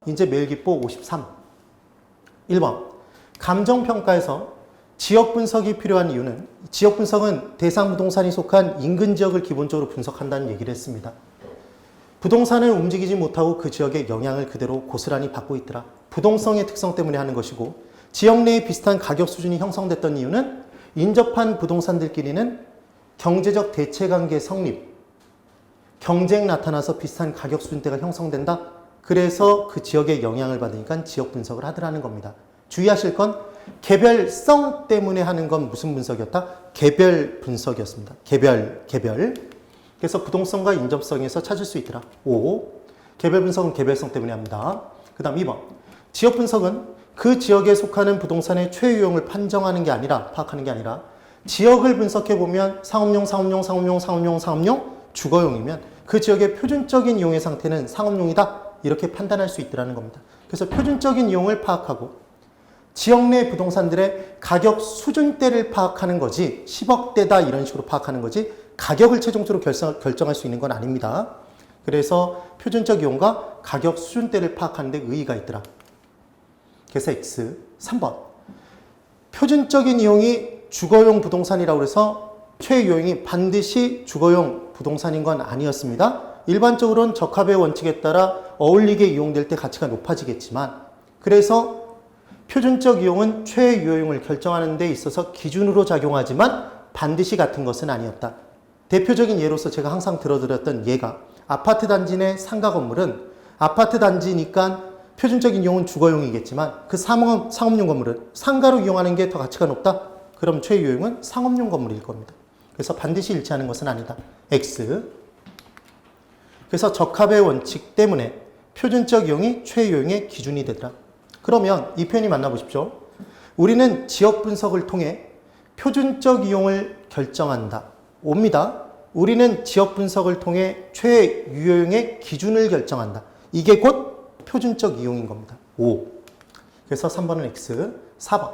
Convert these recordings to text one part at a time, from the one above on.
이제 매일기보 53. 1번. 감정평가에서 지역 분석이 필요한 이유는 지역 분석은 대상 부동산이 속한 인근 지역을 기본적으로 분석한다는 얘기를 했습니다. 부동산은 움직이지 못하고 그 지역의 영향을 그대로 고스란히 받고 있더라. 부동성의 특성 때문에 하는 것이고 지역 내에 비슷한 가격 수준이 형성됐던 이유는 인접한 부동산들끼리는 경제적 대체관계 성립, 경쟁 나타나서 비슷한 가격 수준대가 형성된다. 그래서 그 지역의 영향을 받으니까 지역 분석을 하더라는 겁니다. 주의하실 건 개별성 때문에 하는 건 무슨 분석이었다? 개별 분석이었습니다. 개별. 그래서 부동성과 인접성에서 찾을 수 있더라. 5. 개별 분석은 개별성 때문에 합니다. 그 다음 2번. 지역 분석은 그 지역에 속하는 부동산의 최유용을 판정하는 게 아니라, 파악하는 게 아니라 지역을 분석해보면 상업용, 주거용이면 그 지역의 표준적인 이용의 상태는 상업용이다. 이렇게 판단할 수 있더라는 겁니다. 그래서 표준적인 이용을 파악하고 지역 내 부동산들의 가격 수준대를 파악하는 거지 10억대다 이런 식으로 파악하는 거지 가격을 최종적으로 결정할 수 있는 건 아닙니다. 그래서 표준적 이용과 가격 수준대를 파악하는 데 의의가 있더라. 그래서 X. 3번. 표준적인 이용이 주거용 부동산이라고 해서 최유용이 반드시 주거용 부동산인 건 아니었습니다. 일반적으로는 적합의 원칙에 따라 어울리게 이용될 때 가치가 높아지겠지만 그래서 표준적 이용은 최유용을 결정하는 데 있어서 기준으로 작용하지만 반드시 같은 것은 아니었다. 대표적인 예로서 제가 항상 들어드렸던 예가 아파트 단지 내 상가 건물은 아파트 단지니까 표준적인 이용은 주거용이겠지만 그 상업용 건물은 상가로 이용하는 게 더 가치가 높다? 그럼 최유용은 상업용 건물일 겁니다. 그래서 반드시 일치하는 것은 아니다. X. 그래서 적합의 원칙 때문에 표준적 이용이 최유용의 기준이 되더라. 그러면 이 표현이 만나보십시오. 우리는 지역 분석을 통해 표준적 이용을 결정한다. 옵니다. 우리는 지역 분석을 통해 최유용의 기준을 결정한다. 이게 곧 표준적 이용인 겁니다. 5. 그래서 3번은 X. 4번.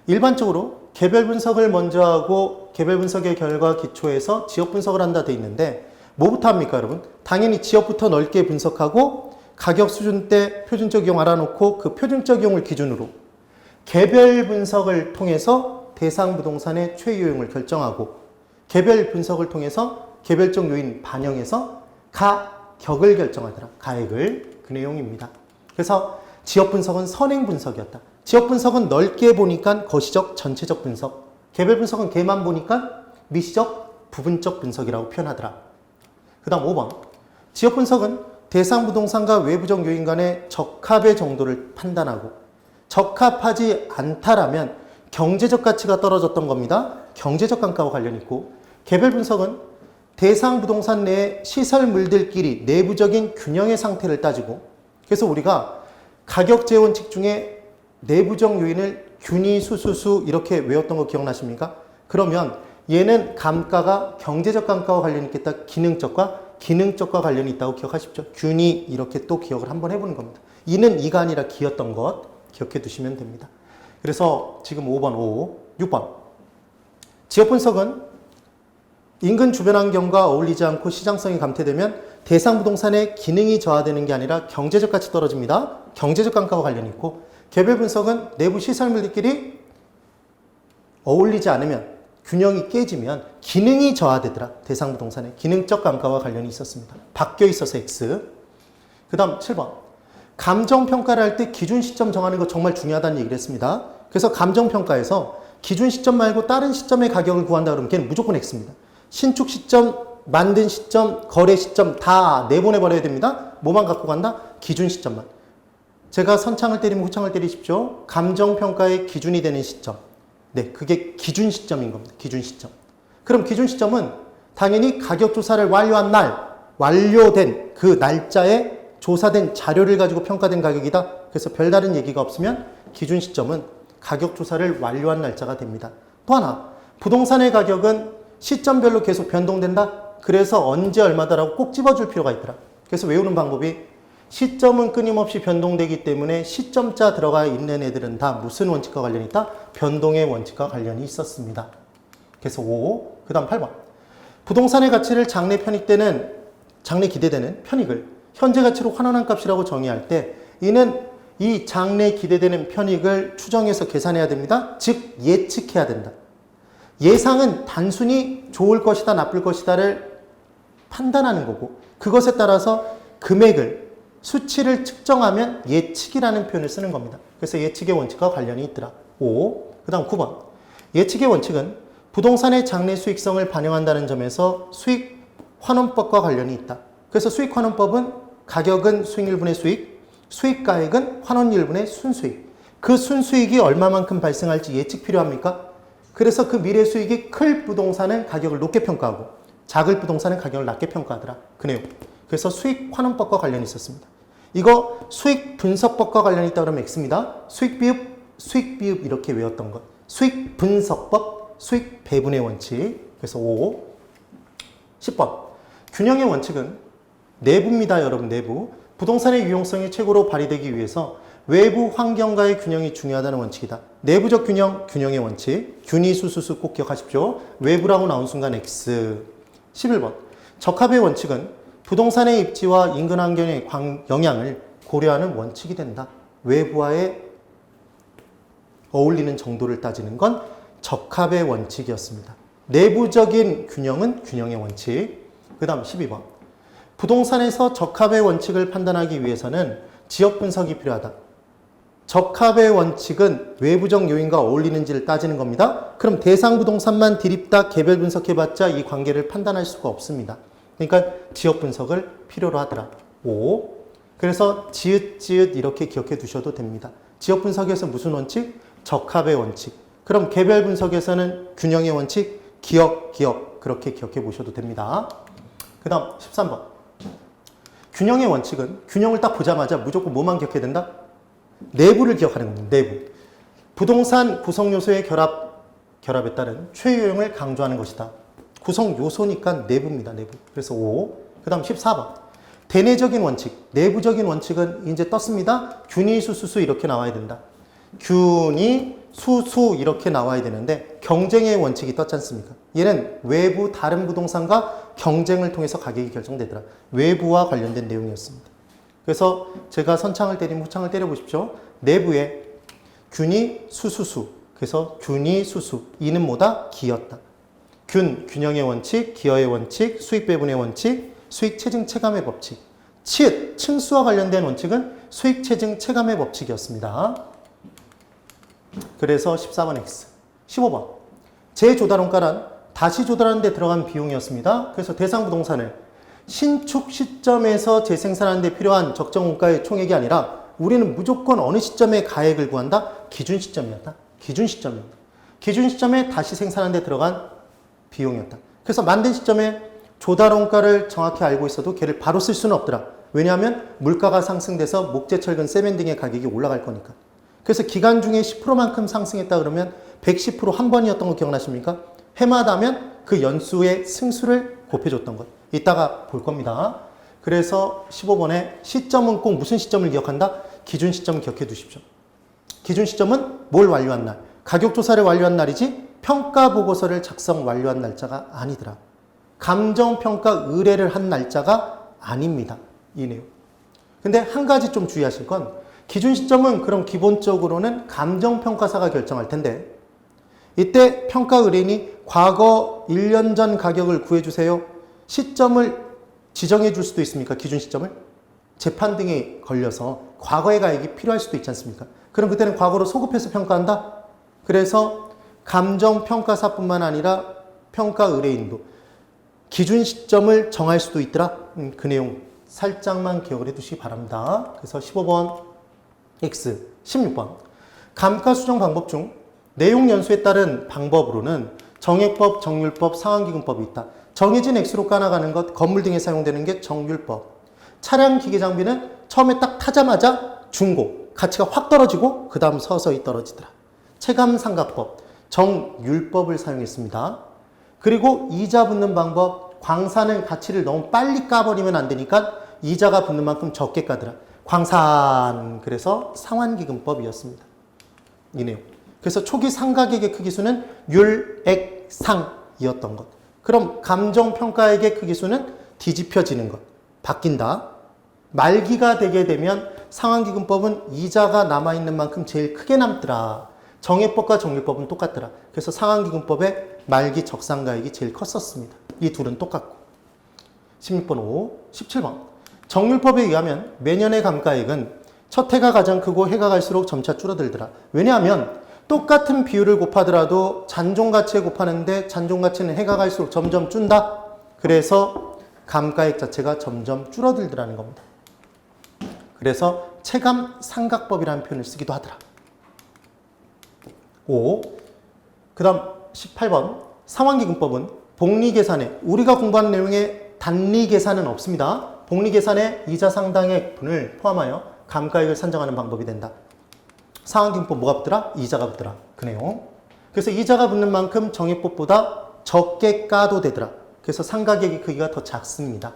일반적으로 개별 분석을 먼저 하고 개별 분석의 결과 기초에서 지역 분석을 한다 돼 있는데 뭐부터 합니까, 여러분? 당연히 지역부터 넓게 분석하고 가격 수준대 표준적 이용 알아놓고 그 표준적 이용을 기준으로 개별 분석을 통해서 대상 부동산의 최유용을 결정하고 개별 분석을 통해서 개별적 요인 반영해서 가격을 결정하더라. 가액을. 그 내용입니다. 그래서 지역 분석은 선행 분석이었다. 지역 분석은 넓게 보니까 거시적, 전체적 분석. 개별 분석은 개만 보니까 미시적, 부분적 분석이라고 표현하더라. 그 다음 5번. 지역 분석은 대상 부동산과 외부적 요인 간의 적합의 정도를 판단하고 적합하지 않다라면 경제적 가치가 떨어졌던 겁니다. 경제적 단가와 관련이 있고 개별 분석은 대상 부동산 내의 시설물들끼리 내부적인 균형의 상태를 따지고 그래서 우리가 가격 재원칙 중에 내부적 요인을 균이, 수수수 이렇게 외웠던 거 기억나십니까? 그러면 얘는 감가가 경제적 감가와 관련이 있겠다. 기능적과 관련이 있다고 기억하십시오. 균이 이렇게 또 기억을 한번 해보는 겁니다. 이는 이가 아니라 기였던 것 기억해 두시면 됩니다. 그래서 지금 5번, 5, 6번. 지역 분석은 인근 주변 환경과 어울리지 않고 시장성이 감퇴되면 대상 부동산의 기능이 저하되는 게 아니라 경제적 가치 떨어집니다. 경제적 감가와 관련이 있고 개별 분석은 내부 시설물들끼리 어울리지 않으면 균형이 깨지면 기능이 저하되더라. 대상 부동산의 기능적 감가와 관련이 있었습니다. 바뀌어 있어서 X. 그 다음 7번. 감정평가를 할 때 기준 시점 정하는 거 정말 중요하다는 얘기를 했습니다. 그래서 감정평가에서 기준 시점 말고 다른 시점의 가격을 구한다 그러면 걔는 무조건 X입니다. 신축 시점, 만든 시점, 거래 시점 다 내보내버려야 됩니다. 뭐만 갖고 간다? 기준 시점만. 제가 선창을 때리면 후창을 때리십시오. 감정평가의 기준이 되는 시점. 네, 그게 기준 시점인 겁니다. 기준 시점. 그럼 기준 시점은 당연히 가격 조사를 완료한 날, 완료된 그 날짜에 조사된 자료를 가지고 평가된 가격이다. 그래서 별다른 얘기가 없으면 기준 시점은 가격 조사를 완료한 날짜가 됩니다. 또 하나, 부동산의 가격은 시점별로 계속 변동된다. 그래서 언제 얼마다라고 꼭 집어줄 필요가 있더라. 그래서 외우는 방법이 시점은 끊임없이 변동되기 때문에 시점자 들어가 있는 애들은 다 무슨 원칙과 관련이 있다? 변동의 원칙과 관련이 있었습니다. 그래서 5, 그 다음 8번. 부동산의 가치를 장래 기대되는 편익을 현재 가치로 환원한 값이라고 정의할 때 이는 이 장래 기대되는 편익을 추정해서 계산해야 됩니다. 즉 예측해야 된다. 예상은 단순히 좋을 것이다 나쁠 것이다를 판단하는 거고 그것에 따라서 금액을 수치를 측정하면 예측이라는 표현을 쓰는 겁니다. 그래서 예측의 원칙과 관련이 있더라. 5. 그 다음 9번. 예측의 원칙은 부동산의 장래 수익성을 반영한다는 점에서 수익 환원법과 관련이 있다. 그래서 수익 환원법은 가격은 수익률분의 수익, 수익가액은 환원율분의 순수익. 그 순수익이 얼마만큼 발생할지 예측 필요합니까? 그래서 그 미래 수익이 클 부동산은 가격을 높게 평가하고 작을 부동산은 가격을 낮게 평가하더라. 그 내용. 그래서 수익 환원법과 관련이 있었습니다. 이거 수익 분석법과 관련이 있다 그러면 X입니다. 수익 비읍 이렇게 외웠던 것. 수익 분석법, 수익 배분의 원칙. 그래서 5. 10번. 균형의 원칙은 내부입니다, 여러분. 내부. 부동산의 유용성이 최고로 발휘되기 위해서 외부 환경과의 균형이 중요하다는 원칙이다. 내부적 균형, 균형의 원칙. 균이 수수수 꼭 기억하십시오. 외부라고 나온 순간 X. 11번. 적합의 원칙은 부동산의 입지와 인근 환경의 영향을 고려하는 원칙이 된다. 외부와의 어울리는 정도를 따지는 건 적합의 원칙이었습니다. 내부적인 균형은 균형의 원칙. 그 다음 12번. 부동산에서 적합의 원칙을 판단하기 위해서는 지역 분석이 필요하다. 적합의 원칙은 외부적 요인과 어울리는지를 따지는 겁니다. 그럼 대상 부동산만 디립다 개별 분석해봤자 이 관계를 판단할 수가 없습니다. 그러니까 지역 분석을 필요로 하더라. 5. 그래서 지읒 이렇게 기억해 두셔도 됩니다. 지역 분석에서 무슨 원칙? 적합의 원칙. 그럼 개별 분석에서는 균형의 원칙, 기억 그렇게 기억해 보셔도 됩니다. 그 다음 13번. 균형의 원칙은 균형을 딱 보자마자 무조건 뭐만 기억해야 된다? 내부를 기억하는 겁니다. 내부. 부동산 구성 요소의 결합에 따른 최유용을 강조하는 것이다. 구성 요소니까 내부입니다. 내부. 그래서 5. 그 다음 14번. 대내적인 원칙. 내부적인 원칙은 이제 떴습니다. 균이 수수수 이렇게 나와야 된다. 균이 수수 이렇게 나와야 되는데 경쟁의 원칙이 떴지 않습니까? 얘는 외부 다른 부동산과 경쟁을 통해서 가격이 결정되더라. 외부와 관련된 내용이었습니다. 그래서 제가 선창을 때리면 후창을 때려보십시오. 내부에 균이 수수수. 그래서 균이 수수. 이는 뭐다? 기였다. 균형의 원칙, 기여의 원칙, 수익 배분의 원칙, 수익 체증 체감의 법칙. 치읓, 층수와 관련된 원칙은 수익 체증 체감의 법칙이었습니다. 그래서 14번 X. 15번. 재조달원가란 다시 조달하는 데 들어간 비용이었습니다. 그래서 대상 부동산을 신축 시점에서 재생산하는 데 필요한 적정 원가의 총액이 아니라 우리는 무조건 어느 시점에 가액을 구한다? 기준 시점이었다. 기준 시점입니다. 기준 시점에 다시 생산하는 데 들어간 비용이었다. 그래서 만든 시점에 조달원가를 정확히 알고 있어도 걔를 바로 쓸 수는 없더라. 왜냐하면 물가가 상승돼서 목재, 철근, 세멘 등의 가격이 올라갈 거니까. 그래서 기간 중에 10%만큼 상승했다 그러면 110% 한 번이었던 거 기억나십니까? 해마다 하면 그 연수의 승수를 곱해줬던 것. 이따가 볼 겁니다. 그래서 15번에 시점은 꼭 무슨 시점을 기억한다? 기준 시점을 기억해 두십시오. 기준 시점은 뭘 완료한 날? 가격조사를 완료한 날이지 평가보고서를 작성 완료한 날짜가 아니더라. 감정평가 의뢰를 한 날짜가 아닙니다. 이 내용. 근데 한 가지 좀 주의하실 건 기준 시점은 그럼 기본적으로는 감정평가사가 결정할 텐데 이때 평가 의뢰인이 과거 1년 전 가격을 구해주세요. 시점을 지정해 줄 수도 있습니까? 기준 시점을? 재판 등에 걸려서 과거의 가액이 필요할 수도 있지 않습니까? 그럼 그때는 과거로 소급해서 평가한다? 그래서 감정평가사뿐만 아니라 평가 의뢰인도 기준 시점을 정할 수도 있더라. 그 내용 살짝만 기억을 해 두시기 바랍니다. 그래서 15번 X. 16번. 감가 수정 방법 중 내용 연수에 따른 방법으로는 정액법, 정률법, 상환기금법이 있다. 정해진 액수로 까나가는 것, 건물 등에 사용되는 게 정률법. 차량 기계 장비는 처음에 딱 타자마자 중고, 가치가 확 떨어지고 그 다음 서서히 떨어지더라. 체감상각법, 정율법을 사용했습니다. 그리고 이자 붙는 방법, 광산은 가치를 너무 빨리 까버리면 안 되니까 이자가 붙는 만큼 적게 까더라. 광산, 그래서 상환기금법이었습니다. 이 내용. 그래서 초기 상가액의 크기수는 율액상이었던 것. 그럼 감정평가액의 크기수는 뒤집혀지는 것. 바뀐다. 말기가 되게 되면 상환기금법은 이자가 남아있는 만큼 제일 크게 남더라. 정해법과 정률법은 똑같더라. 그래서 상환기금법의 말기 적산가액이 제일 컸었습니다. 이 둘은 똑같고. 16번 5, 17번. 정률법에 의하면 매년의 감가액은 첫 해가 가장 크고 해가 갈수록 점차 줄어들더라. 왜냐하면 똑같은 비율을 곱하더라도 잔존가치에 곱하는데 잔존가치는 해가 갈수록 점점 준다. 그래서 감가액 자체가 점점 줄어들더라는 겁니다. 그래서 체감 상각법이라는 표현을 쓰기도 하더라. 5. 그 다음 18번. 상환기금법은 복리계산에 우리가 공부한 내용에 단리계산은 없습니다. 복리계산에 이자 상당액분을 포함하여 감가액을 산정하는 방법이 된다. 상환기금법 뭐가 붙더라? 이자가 붙더라. 그 내용. 그래서 이자가 붙는 만큼 정해법보다 적게 까도 되더라. 그래서 상가액의 크기가 더 작습니다.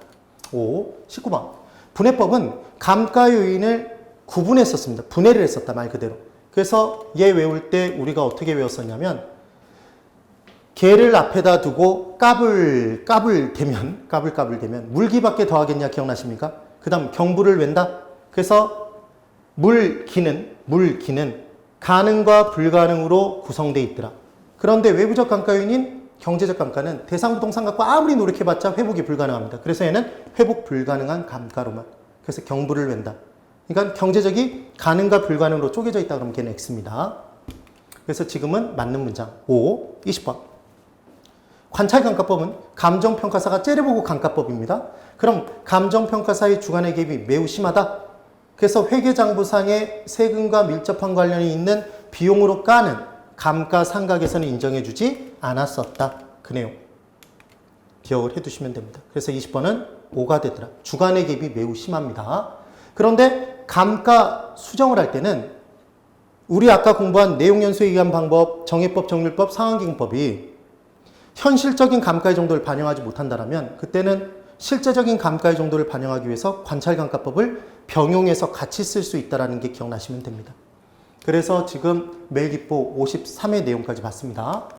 5. 19번. 분해법은 감가 요인을 구분했었습니다. 분해를 했었다. 말 그대로. 그래서 얘 외울 때 우리가 어떻게 외웠었냐면 개를 앞에다 두고 까불 대면 물기밖에 더하겠냐 기억나십니까? 그 다음 경부를 웬다. 그래서 물기는 가능과 불가능으로 구성되어 있더라. 그런데 외부적 감가 요인인 경제적 감가는 대상부동산각과 아무리 노력해봤자 회복이 불가능합니다. 그래서 얘는 회복 불가능한 감가로만. 그래서 경부를 웬다. 그러니까 경제적이 가능과 불가능으로 쪼개져 있다 그러면 걔는 X입니다. 그래서 지금은 맞는 문장 5, 20번. 관찰감가법은 감정평가사가 째려보고 감가법입니다. 그럼 감정평가사의 주관의 개입이 매우 심하다. 그래서 회계장부상의 세금과 밀접한 관련이 있는 비용으로 까는 감가상각에서는 인정해주지 않았었다. 그 내용 기억을 해두시면 됩니다. 그래서 20번은 5가 되더라. 주관의 개입이 매우 심합니다. 그런데 감가 수정을 할 때는 우리 아까 공부한 내용연수에 의한 방법, 정해법, 정률법, 상환기금법이 현실적인 감가의 정도를 반영하지 못한다면 그때는 실제적인 감가의 정도를 반영하기 위해서 관찰감가법을 병용해서 같이 쓸 수 있다는 게 기억나시면 됩니다. 그래서 지금 매일기보 53의 내용까지 봤습니다.